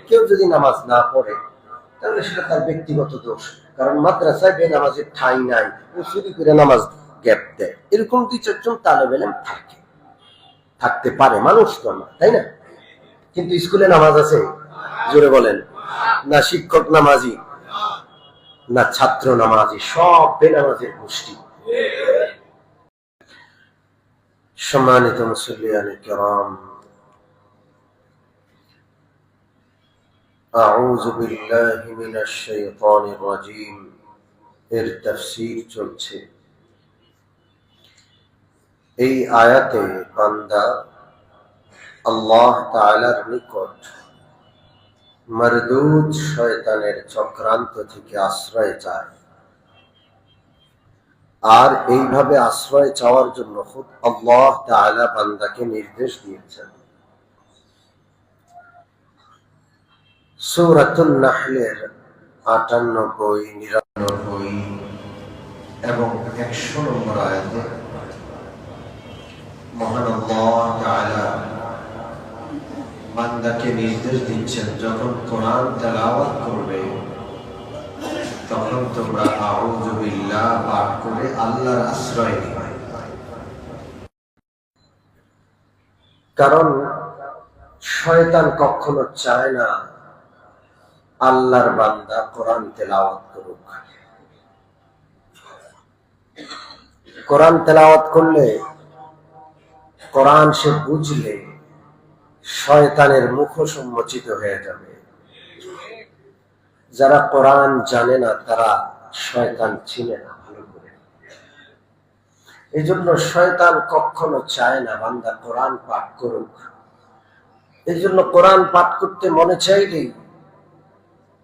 কেউ যদি নামাজ না পড়ে তাহলে সেটা তার ব্যক্তিগত দোষ। কারণ মাদ্রাসায় বেনামাজের ঠাঁই নাই, ও চুরি করে নামাজ গ্যাপ দেয়, এরকম 2-4 জন তালেবে ইলম থাকতে পারে, মানুষ তো না, তাই না? কিন্তু স্কুলে নামাজ আছে? জোরে বলেন। না শিক্ষক নামাজি, না ছাত্র নামাজি, সব বেনামাজের গোষ্ঠী। সম্মানিত মুসল্লিয়ানে কিরাম, আউযু বিল্লাহি মিনাশ শাইতানির রাজীম এর তাফসীর চলছে। এই আয়াতে বান্দা আল্লাহ তাআলার নিকট মারদুদ শয়তানের চক্রান্ত থেকে আশ্রয় চায়, আর এইভাবে আশ্রয় চাওয়ার জন্য খুদ আল্লাহ তাআলা বান্দাকে নির্দেশ দিয়েছেন। সূরাতুন নাহলের ৯৮, ৯৯ এবং ১০০ নম্বর আয়াতে মহান আল্লাহ তাআলা বান্দাকে নির্দেশ দিচ্ছেন, যখন কোরআন তেলাওয়াত করবে তখন তোমরা আউযু বিল্লাহ পাঠ করে আল্লাহর আশ্রয় নিবে। কারণ শয়তান কখনো চায় না আল্লাহর বান্দা কোরআন তেলাওয়াত করুক। কোরআন তেলাওয়াত করলে, কোরআন সে বুঝলে শয়তানের মুখোশ উন্মোচিত হয়ে যাবে। যারা কোরআন জানে না তারা শয়তান চিনে না ভালো করে। এই জন্য শয়তান কখনো চায় না বান্দা কোরআন পাঠ করুক। এই জন্য কোরআন পাঠ করতে মনে চাইলেই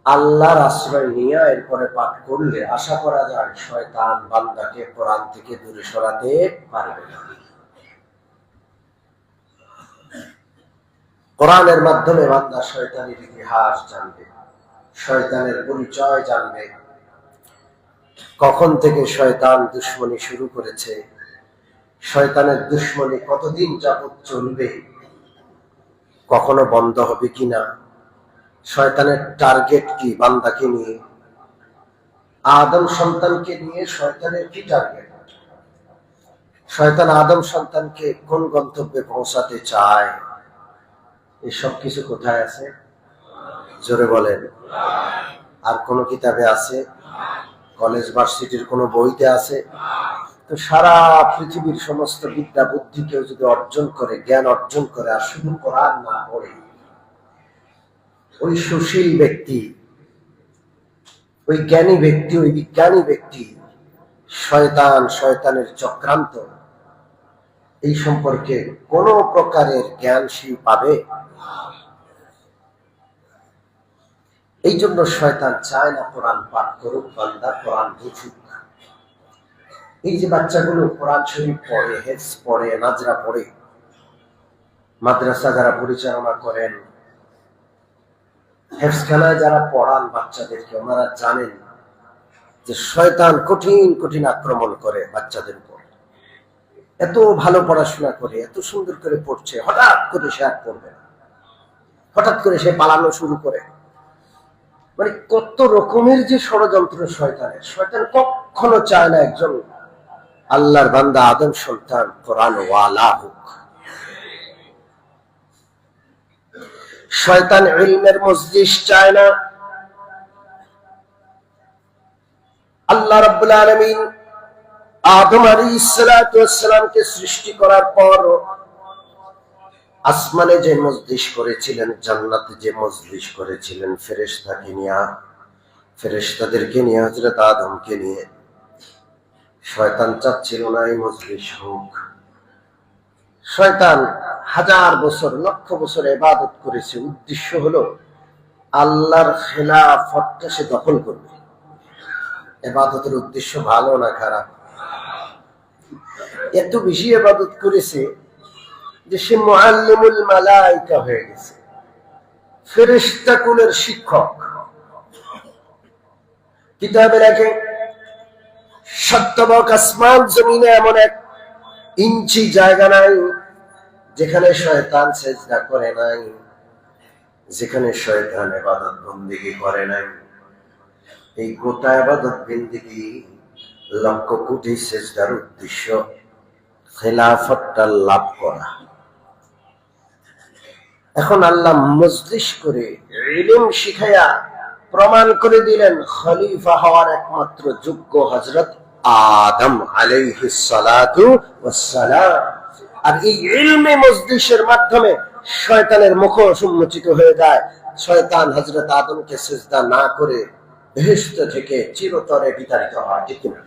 আল্লাহর আশ্রয় নিয়ে এরপরে পাঠ করলে আশা করা যায় শয়তান বান্দাকে কোরআন থেকে দূরে সরাতে পারবে না। কোরআনের মাধ্যমে বান্দা শয়তানের ইতিহাস জানবে, শয়তানের পরিচয় জানবে, কখন থেকে শয়তান দুশ্মনী শুরু করেছে, শয়তানের দুশ্মনী কতদিন যাবত চলবে, কখনো বন্ধ হবে কিনা, শয়তানের টার্গেট কি বান্দাকে নিয়ে, আদম সন্তানকে নিয়ে শয়তানের কি টার্গেট, শয়তান আদম সন্তানকে কোন গন্তব্যে পৌঁছাতে চায়, এসব কিছু কোথায় আছে? জোরে বলেন। আর কোন কিতাবে আছে? কলেজ ভার্সিটির কোন বইতে আছে? তো সারা পৃথিবীর সমস্ত বিদ্যা বুদ্ধি কেউ যদি অর্জন করে, জ্ঞান অর্জন করে, আর শুধু কোরআন না পড়ে, ওই সুশীল ব্যক্তি, ওই জ্ঞানী ব্যক্তি, ওই বিজ্ঞানী ব্যক্তি শয়তানের চক্রান্ত এই সম্পর্কে কোন প্রকারের জ্ঞান সে পাবে? এই জন্য শয়তান চায় না কোরআন পাঠ করুক, বান্দা কোরআন বুঝুক। এই যে বাচ্চাগুলো কোরআন শরীফ পড়ে, হেফজ পড়ে, নাজরা পড়ে, মাদ্রাসা যারা পরিচালনা করেন, হেফজখানায় যারা পড়ান বাচ্চাদেরকে, ওনারা জানেন যে শয়তান কঠিন কঠিন আক্রমণ করে বাচ্চাদের উপর। এত ভালো পড়াশোনা করে, এত সুন্দর করে পড়ছে, হঠাৎ করে সে আর পড়বে না, হঠাৎ করে সে পালানো শুরু করে। মানে কত রকমের যে ষড়যন্ত্র শয়তানের। শয়তান কখনো চায় না একজন আল্লাহর বান্দা আদম সন্তান কোরআন ওয়ালা হোক। শয়তান ইলমের মজলিস চায় না। আল্লাহ রাব্বুল আলামিন আদম আলাইহিস সালাতু ওয়াস সালামকে সৃষ্টি করার পর আসমানে যে মজলিস করেছিলেন, জান্নাতে যে মজলিস করেছিলেন, ফেরেশতাদেরকে নিয়ে, হযরত আদমকে নিয়ে, শয়তান চাচ্ছিল না এই মজলিস হোক। শয়তান হাজার বছর, লক্ষ বছর ইবাদত করেছে, উদ্দেশ্য হলো আল্লাহর খেলাফতটা সে দখল করবে। ইবাদতের উদ্দেশ্য ভালো না খারাপ? এত বেশি ইবাদত করেছে যে সে মুআল্লিমুল মালায়েকা হয়ে গেছে, ফেরেশতা কুলের শিক্ষক। কিতাবে লেখে শতভাগ আসমান জমিনে এমন 1 ইঞ্চি জায়গা নাই যেখানে শয়তান সেজদা করে নাই, যেখানে শয়তান ইবাদত বন্দেগী করে নাই, এই গোটা ইবাদত বন্দেগী লক্ষ কোটি সেজদার উদ্দেশ্য খেলাফতটা লাভ করা। এখন আল্লাহ মজলিস করে ইলম শিখাইয়া প্রমাণ করে দিলেন খলিফা হওয়ার একমাত্র যোগ্য হযরত আদম আলাইহিস সালাতু ওয়াস সালাম। আর এই ইলমে মজলিসের মাধ্যমে শয়তানের মুখ উন্মোচিত হয়ে যায়। শয়তান হযরত আদমকে সিজদা না করে বেহেশত থেকে চিরতরে বিতাড়িত হয়, ঠিক না?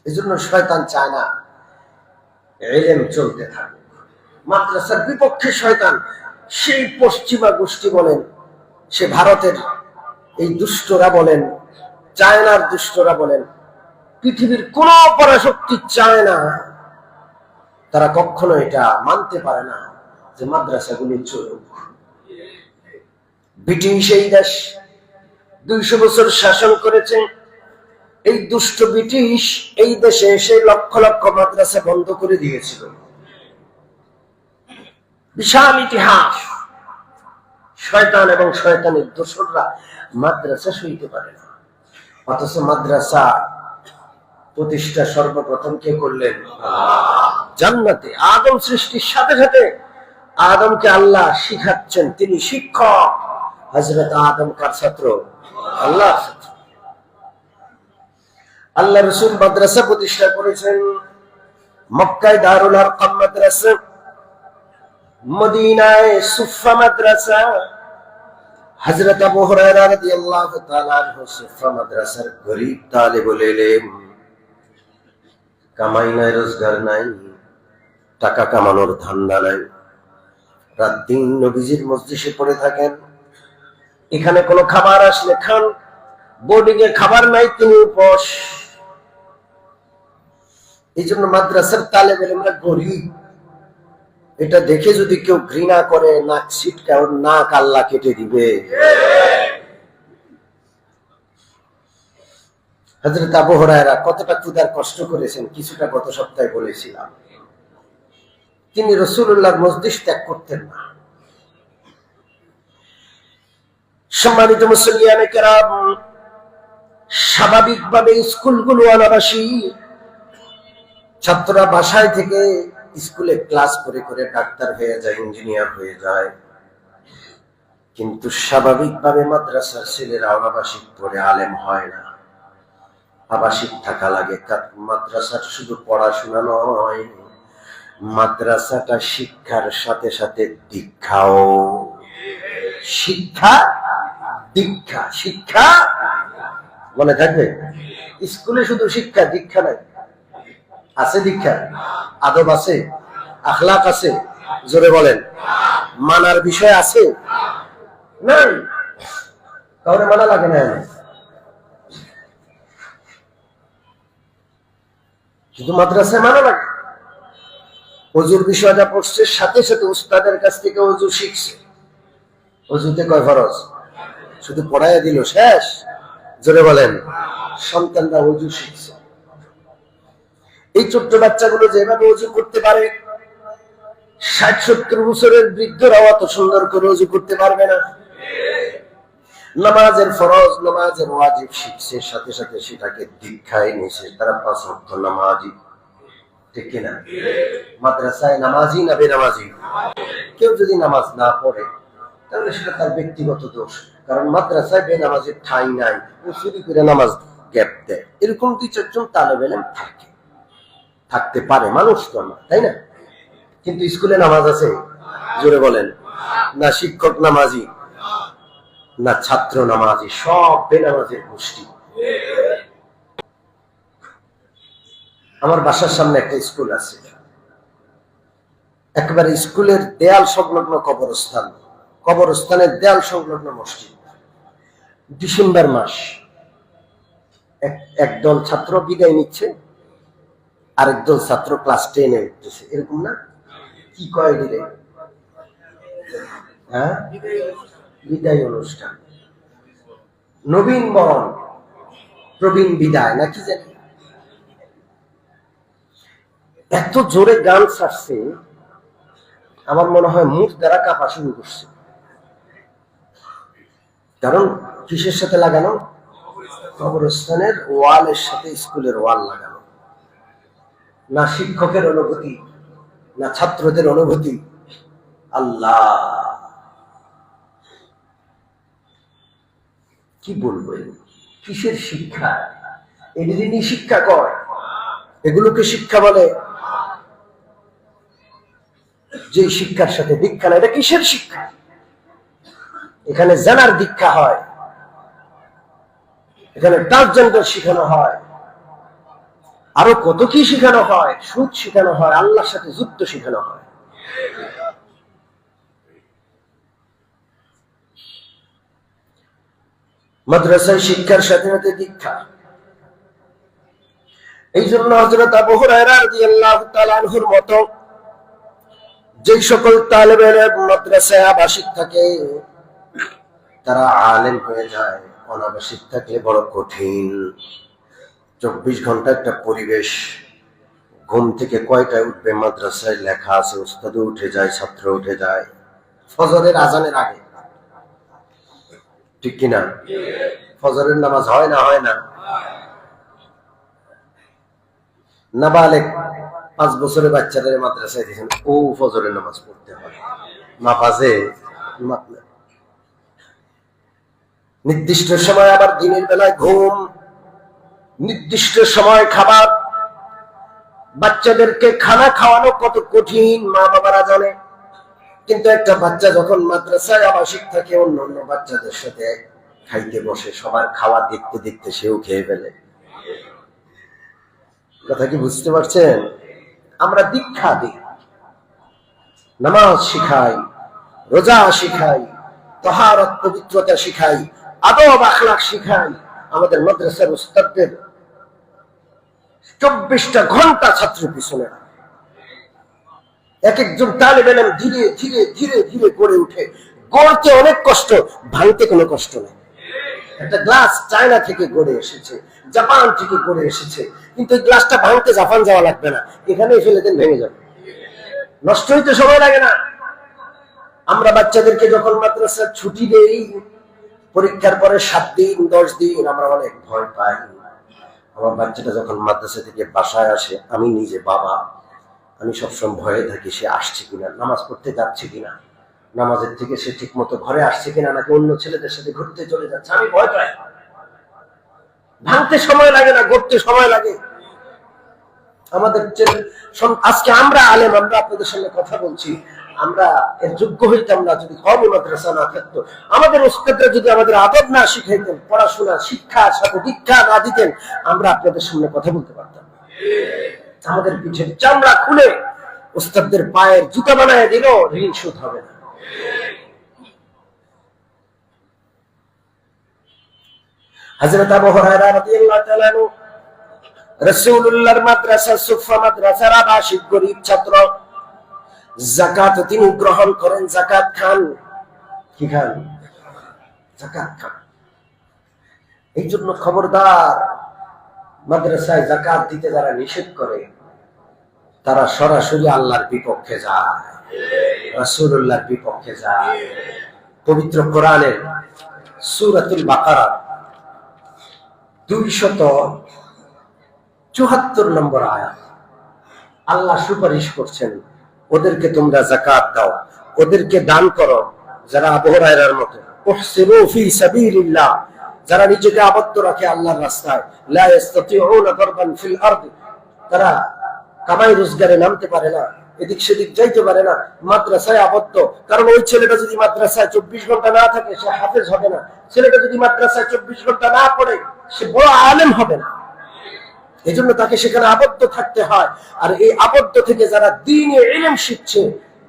এজন্য শয়তান চায় না ইলম চলতে থাকে। মাদ্রাসার বিপক্ষে শয়তান, সেই পশ্চিমা গোষ্ঠী বলেন, সে ভারতের এই দুষ্টরা বলেন, চায়নার দুষ্টরা বলেন, পৃথিবীর কোন পরাশক্তি চায় না, তারা কখনো এটা মানতে পারে না যে মাদ্রাসাগুলি চলুক। ব্রিটিশ এই দেশ 200 বছর শাসন করেছে। এই দুষ্ট ব্রিটিশ এই দেশে এসে লক্ষ লক্ষ মাদ্রাসা বন্ধ করে দিয়েছিল। বিশাল ইতিহাস। শয়তান এবং শয়তানের দোসররা মাদ্রাসা সইতে পারে না। অথচ মাদ্রাসা প্রতিষ্ঠা সর্বপ্রথম কে করলেন? জান্নাতে আদম সৃষ্টির সাথে সাথে আদমকে আল্লাহ শিখাচ্ছেন, তিনি শিক্ষক। হযরত আদম কার ছাত্র? আল্লাহর ছাত্র। আল্লাহ রাসূল মাদ্রাসা প্রতিষ্ঠা করেছেন। মক্কায় দারুল আরকাম মাদ্রাসা, মদিনায় সুফা মাদ্রাসা। হযরত আবু হুরায়রা রাদিয়াল্লাহু তাআলা আনহু সুফা মাদ্রাসার গরীব তালিবুল ইলম, কামাই নাই, রোজগার নাই, টাকা কামানোর ধান্দা নাই, রাত দিন নবীজির মজলিসে পড়ে থাকেন। এখানে কোনো খাবার আসলে খান, বোর্ডিং এ খাবার নাই, তিনি উপোস। এই জন্য মাদ্রাসার তালেবে ইলমরা গরীব। এটা দেখে যদি কেউ ঘৃণা করে, নাক ছিটকা, ওর নাক আল্লাহ কেটে দিবে। হযরত আবু হুরায়রা কতটা ক্ষুধার কষ্ট করেছেন কিছুটা গত সপ্তাহে বলেছিলাম। তিনি রাসূলুল্লাহর মজলিস ত্যাগ করতেন না। সম্মানিত মুসল্লিয়ানে কেরাম, স্বাভাবিকভাবে স্কুলগুলো অনাবাসী, ছাত্ররা বাসায় থেকে স্কুলে ক্লাস করে করে ডাক্তার হয়ে যায়, ইঞ্জিনিয়ার হয়ে যায়। কিন্তু স্বাভাবিকভাবে মাদ্রাসার ছেলেরা অনাবাসিক পড়ে আলেম হয় না, আবাসিক থাকা লাগে। মাদ্রাসার শুধু পড়াশোনা নয়, মাদ্রাসাটা শিক্ষার সাথে সাথে দীক্ষাও। শিক্ষা দীক্ষা, শিক্ষা মনে থাকবে। স্কুলে শুধু শিক্ষা, দীক্ষা নাই। আছে দীক্ষা, আদব আছে, আখলাক আছে, জোরে বলেন। মানার বিষয় আছে না? কাউরে মানা লাগে না, শুধু মাদ্রাসায় মানা লাগে। ওযুর বিষয়টা পড়ছে, সাথে সাথে উস্তাদের কাছ থেকে ওযু শিখছে। ওযুতে কয় ফরজ? শুধু পড়াইয়া দিল, শেষ। জোরে বলেন। সন্তানরা ওযু শিখছে। এই ছোট্ট বাচ্চাগুলো যেভাবে ওযু করতে পারে, 60-70 বছরের বৃদ্ধরাও অত সুন্দর করে ওযু করতে পারবে না। নামাজের ফরজ, নামাজের ওয়াজিব শিখছে, সাথে সাথে সেটাকে দীক্ষায় নিয়েছে। তারা 5 ওয়াক্ত নামাজি, ঠিক কিনা? মাদ্রাসায় নামাজি না বেনামাজি? কেউ যদি নামাজ না পড়ে তাহলে সেটা তার ব্যক্তিগত দোষ। কারণ মাদ্রাসায় বেনামাজির ঠাঁই নাই, ও চুরি করে নামাজ গ্যাপ দেয়। এরকম 2-4 জন তালেবে ইলম থাকে, থাকতে পারে, মানুষ তো না, তাই না? কিন্তু স্কুলে নামাজ আছে? জোরে বলেন। না শিক্ষক নামাজি, না ছাত্র নামাজি, সব বেনামাজের গোষ্ঠী। আমার বাসার সামনে একটা স্কুল আছে, একেবারে স্কুলের দেয়াল সংলগ্ন কবরস্থান, কবরস্থানের দেয়াল সংলগ্ন মসজিদ। ডিসেম্বর মাস, একদল ছাত্র বিদায় নিচ্ছে, আরেকদল ছাত্র ক্লাস 10-এ উঠতেছে, এরকম না? কি কয় দিলে? হ্যাঁ, বিদায় অনুষ্ঠান, নবীন বরণ, প্রবীণ বিদায় নাকি জানি। এত জোরে গান ছাড়ছে, আমার মনে হয় মুখ দ্বারা কাঁপা শুরু করছে। কারণ কিসের সাথে লাগানো? কবরস্থানের ওয়ালের সাথে স্কুলের ওয়াল লাগানো। না শিক্ষকের অনুভূতি, না ছাত্রদের অনুভূতি। আল্লাহ, কি বলবো, কিসের শিক্ষা? এগুলি শিক্ষা কর, এগুলোকে শিক্ষা বলে? যে শিক্ষার সাথে দীক্ষা না, এটা কিসের শিক্ষা? এখানে জানার দীক্ষা হয়, এখানে ট্রান্সজেন্ডার শিখানো হয়, আরো কত কি শিখানো হয়, সুদ শিখানো হয়, আল্লাহর সাথে যুক্ত শিখানো হয়। মাদ্রাসায় শিক্ষার সাথে সাথে দীক্ষা। এই জন্য হযরত আবু হুরায়রা রাদিয়াল্লাহু তাআলা আনহুর মতো যে সকল তালেবে ইলম মাদ্রাসায় আবাসিক থাকে তারা আলেম হয়ে যায়। অনাবাসিক থাকলে বড় কঠিন। 24 ঘন্টা একটা পরিবেশ। ঘুম থেকে কয়টায় উঠবে মাদ্রাসায় লেখা আছে, উস্তাদ উঠে যায়, ছাত্র উঠে যায় ফজরের আজানের আগে, ঠিক কিনা? ফজরের নামাজ হয় না? হয় না? নাবালেগ 5 বছরের বাচ্চাদের মাদ্রাসায় দিয়েছেন, ও ফজরের নামাজ পড়তে হয়, মাফাজে নির্দিষ্ট সময়, আবার দিনের বেলায় ঘুম, নির্দিষ্ট সময় খাবার। বাচ্চাদেরকে খানা খাওয়ানো কত কঠিন মা বাবারা জানে, কিন্তু একটা বাচ্চা যখন মাদ্রাসায় আবাসিক থাকে অন্য অন্য বাচ্চাদের সাথে খাইতে বসে, সবার খাওয়া দেখতে দেখতে সেও খেয়ে ফেলে। কথা কি বুঝতে পারছেন? আমরা দীক্ষা দিই, নামাজ শিখাই, রোজা শিখাই, তাহারত পবিত্রতা শিখাই, আদব আখলাক শিখাই। আমাদের মাদ্রাসার উস্তাদদের 24টা ঘন্টা ছাত্র পিছনে, এক একজন তালেব ইলম ধীরে ধীরে ধীরে ধীরে গড়ে উঠে। গড়তে অনেক কষ্ট, ভাঙতে কোনো কষ্ট নেই। একটা গ্লাস চায়না থেকে গড়ে এসেছে, জাপান থেকে গড়ে এসেছে, কিন্তু এই গ্লাসটা ভাঙতে জাপান যাওয়া লাগবে না, এখানে ফেলে দেন, ভেঙে যাবে, নষ্ট হইতে সময় লাগে না। আমরা বাচ্চাদেরকে যখন মাদ্রাসার ছুটি দেই, পরীক্ষার পরে 7 দিন 10 দিন, আমরা অনেক ভয় পাই। আমার বাচ্চাটা যখন মাদ্রাসা থেকে বাসায় আসে, আমি নিজে বাবা, আমি সবসময় ভয়ে থাকি সে আসছে কিনা, নামাজ পড়তে যাচ্ছে কিনা, নামাজের থেকে সে ঠিক মতো ঘরে আসছে কিনা, নাকি অন্য ছেলেদের সাথে ঘুরতে চলে যাচ্ছে, আমি ভয় পাই। ভাঙতে সময় লাগে না, গড়তে সময় লাগে। আমাদের আজকে আমরা আলেম, আমরা আপনাদের সঙ্গে কথা বলছি, আমরা এর যোগ্য হইতাম না যদি কওমি মাদ্রাসা না থাকতো। আমাদের উস্তাদরা যদি আমাদের আদব না শিখাইতেন, পড়াশোনা শিক্ষার সাথে দীক্ষা না দিতেন, আমরা আপনাদের সামনে কথা বলতে পারতাম। আমাদের পিঠের চামড়া খুলে উস্তাদদের পায়ের জুতা বানায় দিল, ঋণ শোধ হবে না। হযরত আবু হুরায়রা রাদিয়াল্লাহু তাআলা আনহু রাসূলুল্লাহর মাদ্রাসা সুফা মাদ্রাসার আবাসিক গরীব ছাত্র, যাকাত তিনি গ্রহণ করেন, যাকাত খান। কি খান? যাকাত খান। এই জন্য খবরদার, মাদ্রাসায় যাকাত দিতে যারা নিষেধ করে তারা সরাসরি আল্লাহর বিপক্ষে যায়, রাসূলুল্লাহর বিপক্ষে যায়। পবিত্র কোরআনের সূরাতুল বাকারা 274 নম্বর আয়াত, আল্লাহ সুপারিশ করছেন, ওদেরকে তোমরা যাকাত দাও, ওদেরকে দান করো যারা আবু হুরায়রার মতো, উহসিনু ফি সাবিলিল্লাহ, যারা নিজেকে আবদ্ধ রাখে আল্লাহর রাস্তায়, লা ইস্তাতিউনা দারবান ফিল আরদ, তারা কামাই রোজগারে নামতে পারে না, এদিক সেদিক যাইতে পারে না, মাদ্রাসায় আবদ্ধ। কারণ ওই ছেলেটা যদি মাদ্রাসায় 24 ঘন্টা না থাকে সে হাফেজ হবে না, ছেলেটা যদি মাদ্রাসায় 24 ঘন্টা না পড়ে সে বড় আলেম হবে না। এজন্য তাকে সেখানে আবদ্ধ থাকতে হয়। আর এই আবদ্ধ থেকে যারা দ্বীনে ইলম শিখছে,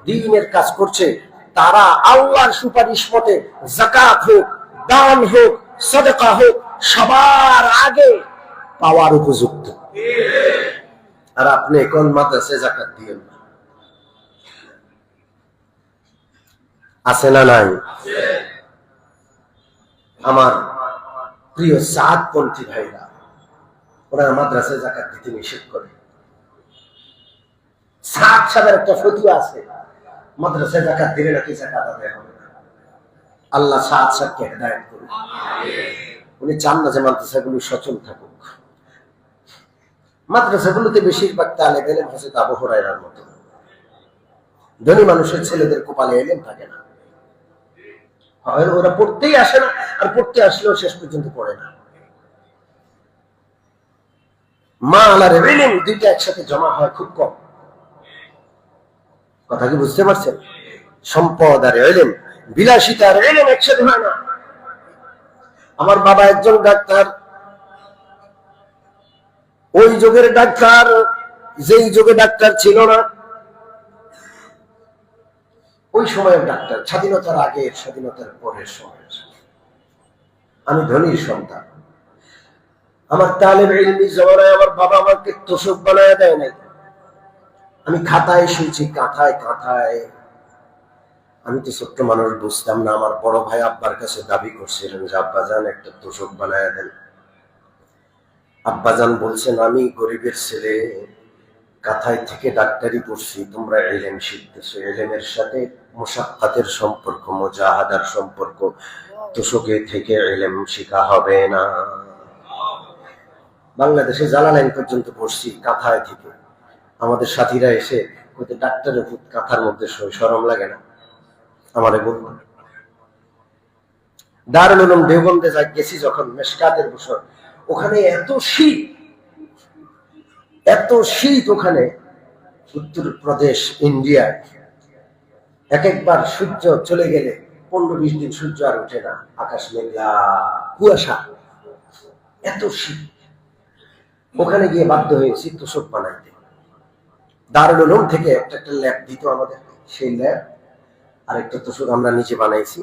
দ্বীনের কাজ করছে, তারা আল্লাহর সুপারিশ মতে যাকাত হোক, দান হোক, সাদাকা হোক, সবার আগে পাওয়ার উপযুক্ত। আর আপনি কোন মাদ্রাসায় যাকাত দিয়েন না? আছে না নাই? আমার প্রিয় সাদপন্থী ভাইরা, ওনার মাদ্রাসায় যাকাত দিতে নিষেধ করে। সাদ সাদের একটা ফতোয়া আছে, মাদ্রাসায় যাকাত দিলে নাকি যাকাত আদায় হবে না। আল্লাহ সাত সাতকে হেদায়েত করুন। উনি চান না যে মাদ্রাসাগুলো সচল থাকুক। মাদ্রাসাগুলোতে বেশিরভাগ তালেব ইলম হযরত আবু হুরায়রার মতো। ধনী মানুষের ছেলেদের কপালে ইলম থাকে না, ওরা পড়তেই আসে না, আর পড়তে আসলেও শেষ পর্যন্ত পড়ে না। মাল আর ইলম দুইটা একসাথে জমা হয় খুব কম। কথা কি বুঝতে পারছেন? সম্পদ আর ইলম, বিলাসিতা আর ইলম একসাথে হয় না। আমার বাবা একজন ডাক্তার, ওই যুগের ডাক্তার যেই যুগে ডাক্তার ছিল না, ওই সময়ের ডাক্তার, স্বাধীনতার আগের স্বাধীনতার পরের সময়ের। আমি ধনীর সন্তান। আমার তালেব ইলমি জমানায় আমার বাবা আমাকে তোষক বানায় দেয় নাই। আমি খাতায় শুয়েছি, কাঁথায় কাঁথায়। আমি তো ছোট্ট মানুষ, বুঝতাম না। আমার বড় ভাই আব্বার কাছে দাবি করছিলেন যে আব্বাজান একটা তোষক বানায় দেন। আব্বাজান বলছেন, আমি গরিবের ছেলে, কাঁথায় থেকে ডাক্তারি পড়ছি, তোমরা ইলম শিখতেছো, ইলমের সাথে মুশাক্কাতের সম্পর্ক, মুজাহাদার সম্পর্ক, তোষকে থেকে ইলম শিখা হবে না। বাংলাদেশে জালালাইন পর্যন্ত পড়ছি কাঁথায় থেকে। আমাদের সাথীরা এসে ডাক্তারের ভূত কাঁথার মধ্যে শরম লাগে না? আমারে বলবো। দারুল উলুম দেওবন্দে গেছি যখন, মেশকাতের বছর, ওখানে এত শীত, এত শীত ওখানে। উত্তরপ্রদেশ, ইন্ডিয়ায় এক একবার সূর্য চলে গেলে 15-20 দিন সূর্য আর ওঠে না, আকাশ মেঘলা, কুয়াশা, এত শীত। ওখানে গিয়ে বাধ্য হয়েছি তোষক বানাইতে। দারুল উলুম থেকে একটা ল্যাব দিত আমাদের, সেই ল্যাব আর একটা তোষক আমরা নিচে বানাইছি।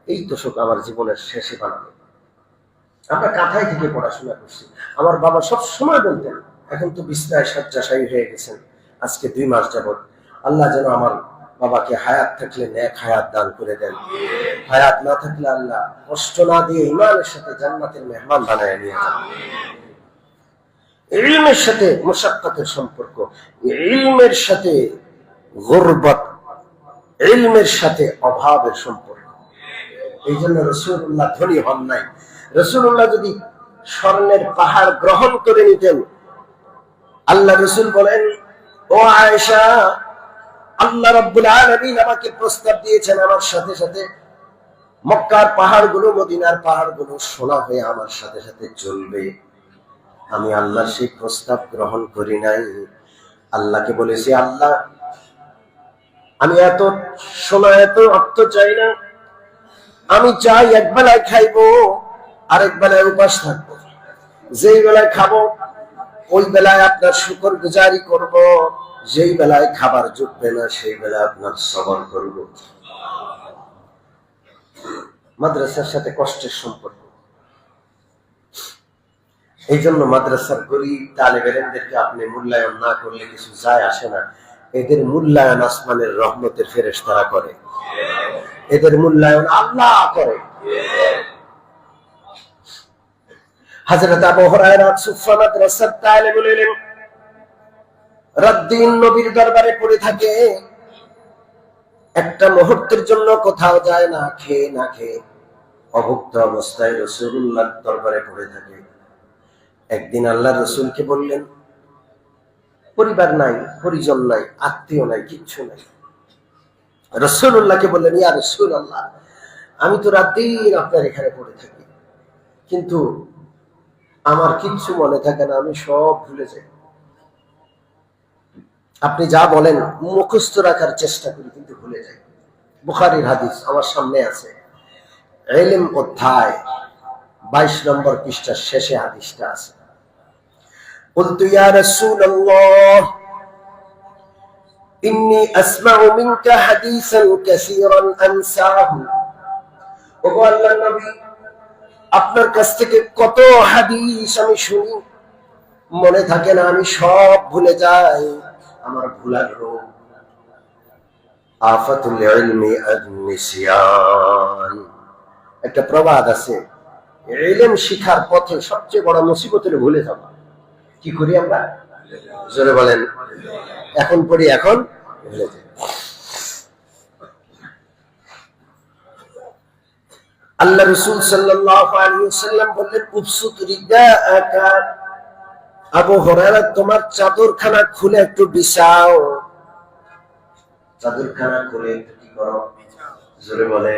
এই তোষক আমার জীবনের শেষে বানানো। আমরা কাঁথায় থেকে পড়াশোনা করছি। আমার বাবা সব সময় বলতেন, এখন তো বিছনায় শয্যাশায়ী হয়ে গেছেন আজকে 2 মাস যাবত, আল্লাহ যেন আমার বাবাকে হায়াত থাকলে নেক হায়াত দান করে দেন, হায়াত না থাকলে আল্লাহ কষ্ট না দিয়ে ইমানের সাথে জান্নাতের মেহমান বানায় নিয়ে যান। ইলমের সাথে মুশাক্কাতের সম্পর্ক, ইলমের সাথে গুরবত, ইলমের সাথে অভাবের সম্পর্ক। এই জন্য রাসূলুল্লাহ ধনী হন নাই। রাসূলুল্লাহ যদি স্বর্ণের পাহাড় গ্রহণ করে নিতেন, আল্লাহ রাসূল বলেন, ও আয়েশা, আল্লাহ রাব্বুল আলামিন আমাকে প্রস্তাব দিয়েছেন আমার সাথে সাথে মক্কার পাহাড়গুলো, মদিনার পাহাড়গুলো সোনা হয়ে আমার সাথে সাথে চলবে। আমি আল্লাহর সেই প্রস্তাব গ্রহণ করি নাই। আল্লাহকে বলেছি, আল্লাহ আমি এত সোনা, এত অর্থ চাই না। আমি চাই এক বেলায় খাইবো, আরেক বেলায় উপাস থাকবো। যেই বেলায় খাবো ওই বেলায় আপনার শুকর গুজারি করব, যেই বেলায় খাবার জুটবে না সেই বেলায় আপনার সবর করব। মাদ্রাসার সাথে কষ্টের সম্পর্ক। এই জন্য মাদ্রাসার গরিব তালেব ইলমদেরকে আপনি মূল্যায়ন না করলে কিছু যায় আসে না। এদের মূল্যায়ন আসমানের রহমতের ফেরেশতারা করে, এদের মূল্যায়ন আল্লাহ করে। হযরত আবু হুরায়রা সুফা মাদ্রাসার তালেবুল ইলম, রাত দিন নবীর দরবারে পড়ে থাকে, একটা মুহূর্তের জন্য কোথাও যায় না, খেয়ে না খেয়ে অভুক্ত অবস্থায় রাসূলুল্লাহর দরবারে পড়ে থাকে। একদিন আল্লাহর রাসূলকে বললেন, পরিবার নাই, পরিজন নাই, আত্মীয় নাই, কিচ্ছু নাই। রাসূলুল্লাহকে বললেন, ইয়া রাসূলুল্লাহ, আমি তো রাত দিন আপনার এখানে পড়ে থাকি, কিন্তু আমার কিচ্ছু মনে থাকে না, আমি সব ভুলে যাই। আপনি যা বলেন মুখস্থ রাখার চেষ্টা করি, কিন্তু ভুলে যাই। বুখারীর হাদিস আমার সামনে আছে, ইলম অধ্যায় 22 নম্বর পৃষ্ঠার শেষে হাদিসটা আছে। বলতু ইয়া রাসূলুল্লাহ, ইন্নী আসমাউ মিনকা হাদিসান কাসীরান আনসাহু। ওগো আল্লাহর নবী, আপনার কাছ থেকে কত হাদিস আমি শুনি, মনে থাকে না, আমি সব ভুলে যাই, আমার ভুলার রোগ। আফাতুল ইলমি আন-নিসিয়ান, একটা প্রবাদ আছে, ইলম শিখার পথে সবচেয়ে বড় মুসিবত হলো ভুলে যাওয়া। কি করি আমরা? জোরে বলেন। এখন পড়ি, এখন ভুলে যাই। আল্লাহ রাসূল সাল্লাল্লাহু আলাইহি ওয়াসাল্লাম বললেন, উবসুত রিদাআকা, আবু হুরায়রা তোমার চাদরখানা খুলে একটু বিছাও। চাদরখানা খুলে একটু কি করো? জোরে বলে।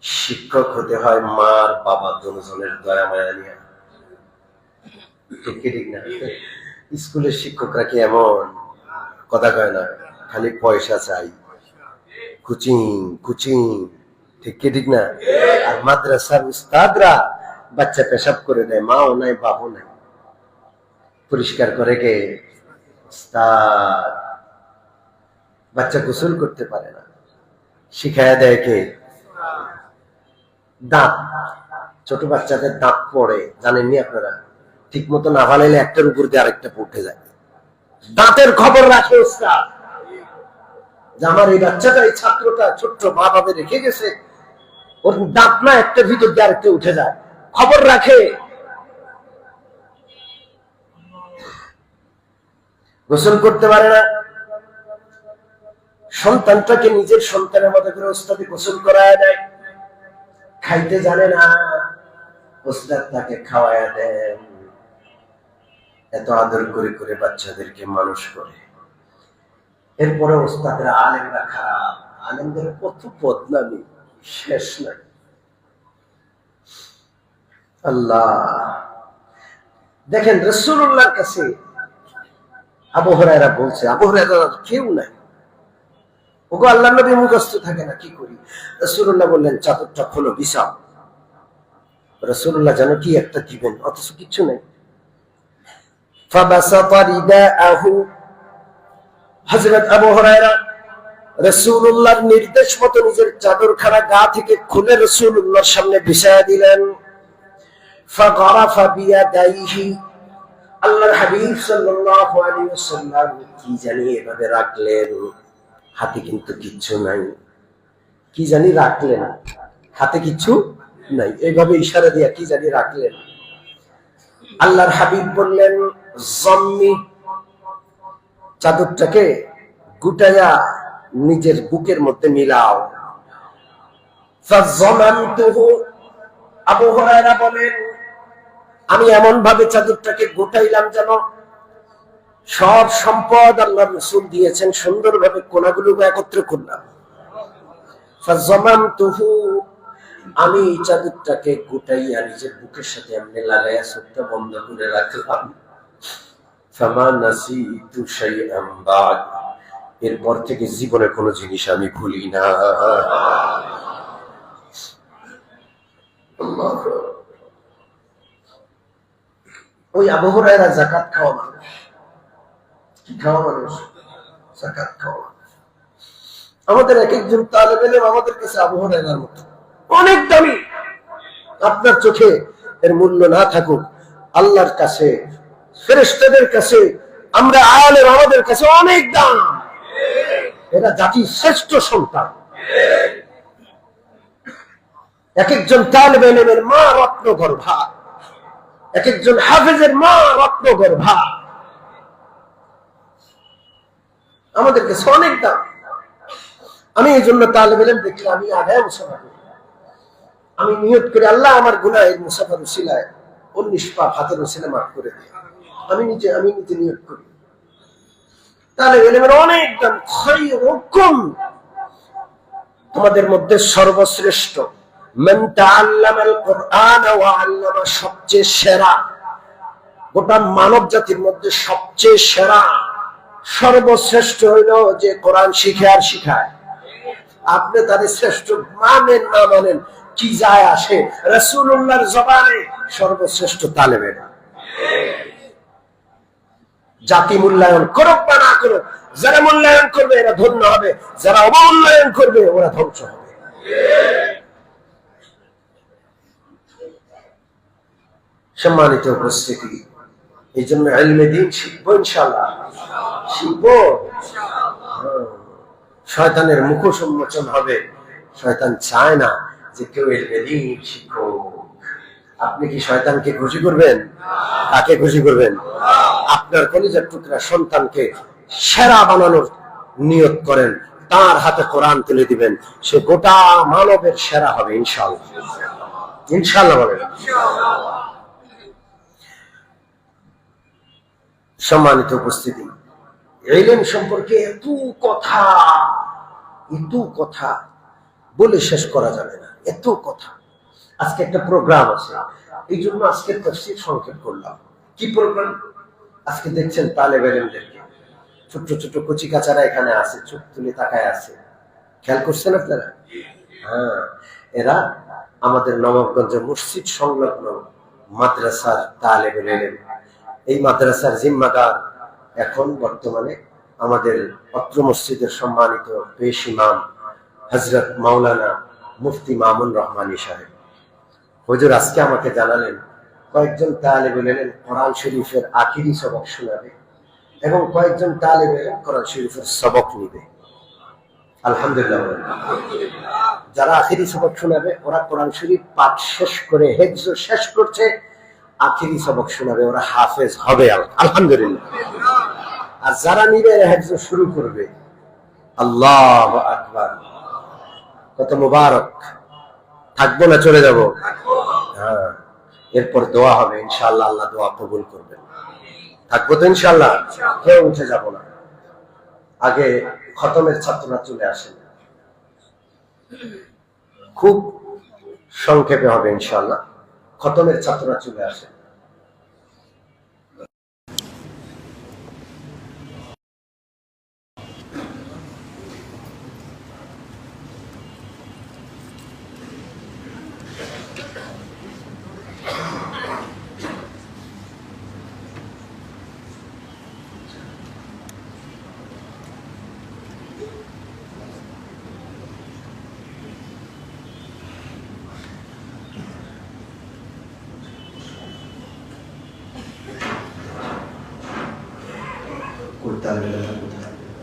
শিক্ষক হতে হয় মার বাবা দুজনের দয়া মায়া নিয়ে, ঠিক না? স্কুলের শিক্ষকরা কি এমন কথা কয় না, খালি পয়সা চাই, কোচিং কোচিং, ঠিক না? আর মাদ্রাসার উস্তাদরা বাচ্চা পেশাব করে দেয়, মাও নাই বাপও নাই, পরিষ্কার করে কে? উস্তাদ। বাচ্চা গোসল করতে পারে না, শিখায়া দেয় কে? দাঁত, ছোট বাচ্চাদের দাঁত পড়ে, জানেননি আপনারা? ঠিক মতো না ভালাইলে একটার উপর দিয়ে আরেকটা উঠে যায়, দাঁতের খবর রাখে উস্তাদ। যে আমার এই বাচ্চাটা, এই ছাত্রটা ছোট্ট মা বাবা রেখে গেছে, ওর দাঁত না একটার ভিতর দিয়ে আরেকটা উঠে যায়, খবর রাখে। গোসল করতে পারে না, সন্তানটাকে নিজের সন্তানের মতো করে ওস্তাদি গোসল করায় দেয়। খাইতে জানে না, ওস্তাদ তাকে খাওয়ায়া দেন। এত আদর করে করে বাচ্চাদেরকে মানুষ করে। এরপরে ওস্তাদরা, আলেমরা খারাপ, আলেমদের কত বদনামি শেষ নাই। আল্লাহ দেখেন, রাসূলুল্লাহর কাছে আবু হুরায়রা বলছে, আবু হুরায়রা কেউ নাই, ওগো আল্লাহর নবী মুখস্থ থাকে না, কি করি? রাসূলুল্লাহ বললেন, চাদরটা খোলো, বিছাও। রাসূলুল্লাহ যেন কি একটা দিবেন, অথচ কিচ্ছু নাই। ফাবাসাতা রিদাআহু, হযরত আবু হুরায়রা রাসূলুল্লাহর নির্দেশ মতো নিজের চাদরখানা গা থেকে খুলে রাসূলুল্লাহর সামনে বিছায়া দিলেন। ফাগারাফা বিয়াদাইহি, আল্লাহর হাবিব সাল্লাল্লাহু আলাইহি ওয়াসাল্লাম কি জানি এভাবে রাখলেন, হাতে কিন্তু কিচ্ছু নাই। কি জানি রাখলেন, হাতে কিচ্ছু নাই, এইভাবে ইশারা দিয়া কি জানি রাখলেন। আল্লাহর হাবিব বললেন, জম্মি, চাদরটাকে গুটাইয়া নিজের বুকের মধ্যে মিলাও। ফাযমানতুহু, আবু হুরায়রা বলেন, আমি এমন ভাবে চাদরটাকে গোটাইলাম যেন সব সম্পদ আল্লাহর রাসূল দিয়েছেন, সুন্দরভাবে কোনাগুলো একত্র করলাম। ফাযমানতুহু, আমি চাদরটাকে গোটাইয়া নিজের বুকের সাথে এমনি লাগাইয়া চোখটা বন্ধ করে রাখলাম। ফামা নাসিতু শাইআন বা'দ, এরপর থেকে জীবনে কোনো জিনিস আমি ভুলি না। ওই আবু হুরায়রা যাকাত খাওয়া মানুষ, কি খাওয়া মানুষ? যাকাত খাওয়া মানুষ। আমাদের এক একজন তালেব ইলম আমাদের কাছে আবু হুরায়রার মতো অনেক দামি। আপনার চোখে এর মূল্য না থাকুক, আল্লাহর কাছে, ফেরেশতাদের কাছে, আমরা আলেম, আমাদের কাছে অনেক দাম। এরা জাতির শ্রেষ্ঠ সন্তান। এক একজন তালেব ইলমের মা রত্নগর্ভা, এক একজন হাফেজের মা রত্নগর্ভা, আমাদের কাছে অনেক দাম। আমি এই জন্য তালেব ইলম দেখলে আমি আগায় মুসাফা করি। আমি নিয়ত করি, আল্লাহ আমার গুনাহের মুসাফার উসিলায় 19 পাপ হাতের উসিলা মাফ করে দিই। আমি নিজে নিয়ত করি। তালেব ইলমের অনেক দাম। খায়রুকুম, তোমাদের মধ্যে সর্বশ্রেষ্ঠ, মান তাআল্লামাল কুরআন ওয়া আল্লামা, সবচেয়ে সেরা, গোটা মানব জাতির মধ্যে সবচেয়ে সেরা, সর্বশ্রেষ্ঠ হইল যে কোরআন শিখে আর শিখায়। আপনি তাদের শ্রেষ্ঠ মানেন না মানেন কি যায় আসে, রাসূলুল্লাহর জবানে সর্বশ্রেষ্ঠ তালেবে না। জাতি মূল্যায়ন করুক বা না করুক, যারা মূল্যায়ন করবে এরা ধন্য হবে, যারা অবমূল্যায়ন করবে ওরা ধ্বংস হবে। সম্মানিত উপস্থিতি, এই জন্য ইলমে দ্বীন শিখবো, ইনশাআল্লাহ শিখবো। শয়তানের মুখোশ উন্মোচন হবে। শয়তান চায় না যে কেউ ইলমে দ্বীন শিখুক। আপনি কি শয়তানকে খুশি করবেন? কাকে খুশি করবেন? আপনার কলিজার টুকরা সন্তানকে সেরা বানানোর নিয়ত করেন, তার হাতে কোরআন তুলে দিবেন, সে গোটা মানবের সেরা হবে ইনশাআল্লাহ। ইনশাআল্লাহ বলেন। সম্মানিত উপস্থিতি, ইলম সম্পর্কে এত কথা বলে শেষ করা যাবে না, এত কথা। আজকে একটা প্রোগ্রাম আছে, এই জন্য আজকে তাফসীর সংক্ষেপ করলাম। কি প্রোগ্রাম? আজকে দেখছেন তালেবে ইলমদেরকে, ছোট্ট ছোট্ট কচি কাচারা এখানে আছে, চোখ তুলে তাকায় আছে, খেয়াল করছেন আপনারা? হ্যাঁ, এরা আমাদের নবাবগঞ্জ মসজিদ সংলগ্ন মাদ্রাসার তালেবে ইলম। এই মাদ্রাসার জিম্মাদার এখন বর্তমানে আমাদের অত্র মসজিদের সম্মানিত পেশ ইমাম হযরত মাওলানা মুফতি মামুন রহমানী সাহেব। হুজুর আজকে আমাকে জানালেন কয়েকজন তালেবে ইলম কোরআন শরীফের আখিরি সবক শোনাবে এবং কয়েকজন তালেবে ইলম কোরআন শরীফের সবক নিবে। আলহামদুলিল্লাহ। যারা আখিরি সবক শোনাবে ওরা কোরআন শরীফ পাঠ শেষ করে হেফজ শেষ করছে, আখিরি সবক শোনাবে, ওরা হাফেজ হবে আলহামদুলিল্লাহ। আর যারা নিবে হেফজ শুরু করবে, আল্লাহু আকবার, কত মুবারক। থাকবো না চলে যাব? হ্যাঁ, এরপর দোয়া হবে ইনশাআল্লাহ, আল্লাহ দোয়া কবুল করবেন। থাকবো তো ইনশাআল্লাহ, কেউ উঠে যাব না। আগে খতমের ছাত্ররা চলে আসেন, খুব সংক্ষেপে হবে ইনশাআল্লাহ। খতমের ছাত্ররা চলে আসেন।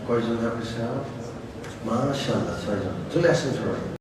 কয়জন যাবে? মাশাআল্লাহ, 6 জন চলে আসেন সবাই।